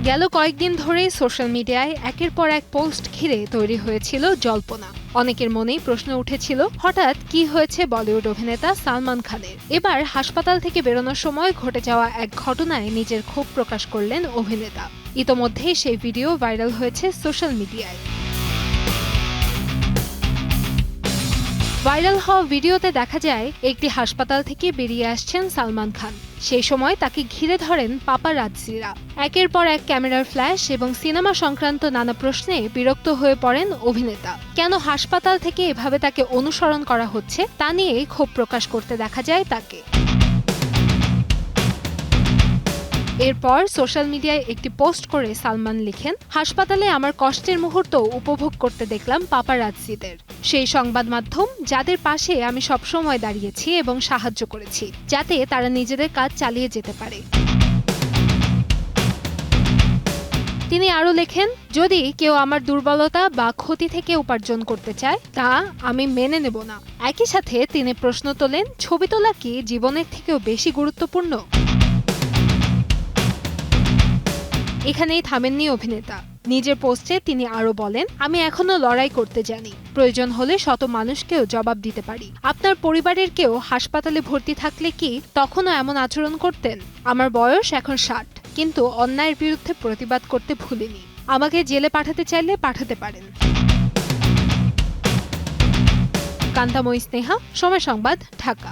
গেল কয়েকদিন ধরেই সোশ্যাল মিডিয়ায় একের পর এক পোস্ট ঘিরে তৈরি হয়েছিল জল্পনা। অনেকের মনেই প্রশ্ন উঠেছিল, হঠাৎ কি হয়েছে বলিউড অভিনেতা সালমান খানের। এবার হাসপাতাল থেকে বেরোনোর সময় ঘটে যাওয়া এক ঘটনায় নিজের ক্ষোভ প্রকাশ করলেন অভিনেতা। ইতোমধ্যেই সেই ভিডিও ভাইরাল হয়েছে সোশ্যাল মিডিয়ায়। ভাইরাল হওয়া ভিডিওতে দেখা যায় একটি হাসপাতাল থেকে বেরিয়ে আসছেন সালমান খান। সেই সময় তাকে ঘিরে ধরেন পাপারাজ্জিরা। একের পর এক ক্যামেরার ফ্ল্যাশ এবং সিনেমা সংক্রান্ত নানা প্রশ্নে বিরক্ত হয়ে পড়েন অভিনেতা। কেন হাসপাতাল থেকে এভাবে তাকে অনুসরণ করা হচ্ছে তা নিয়ে ক্ষোভ প্রকাশ করতে দেখা যায় তাকে। এরপর সোশ্যাল মিডিয়ায় একটি পোস্ট করে সালমান লিখেন, হাসপাতালে আমার কষ্টের মুহূর্ত উপভোগ করতে দেখলাম পাপারাজ্জিদের, সেই সংবাদ মাধ্যম যাদের পাশে আমি সবসময় দাঁড়িয়েছি এবং সাহায্য করেছি, যাতে তারা নিজেদের কাজ চালিয়ে যেতে পারে। তিনি আরও লেখেন, যদি কেউ আমার দুর্বলতা বা ক্ষতি থেকে উপার্জন করতে চায় তা আমি মেনে নেব না। একই সাথে তিনি প্রশ্ন তোলেন, ছবি তোলা কি জীবনের থেকেও বেশি গুরুত্বপূর্ণ? এখানেই থামেননি অভিনেতা। নিজের পোস্টে তিনি আরো বলেন, আমি এখনো লড়াই করতে জানি, প্রয়োজন হলে শত মানুষকেও জবাব দিতে পারি। আপনার পরিবারের কেউ হাসপাতালে ভর্তি থাকলে কি তখনও এমন আচরণ করতেন? আমার বয়স এখন 60, কিন্তু অন্যায়ের বিরুদ্ধে প্রতিবাদ করতে ভুলিনি। আমাকে জেলে পাঠাতে চাইলে পাঠাতে পারেন। কান্তাময়ী স্নেহা, সময় সংবাদ, ঢাকা।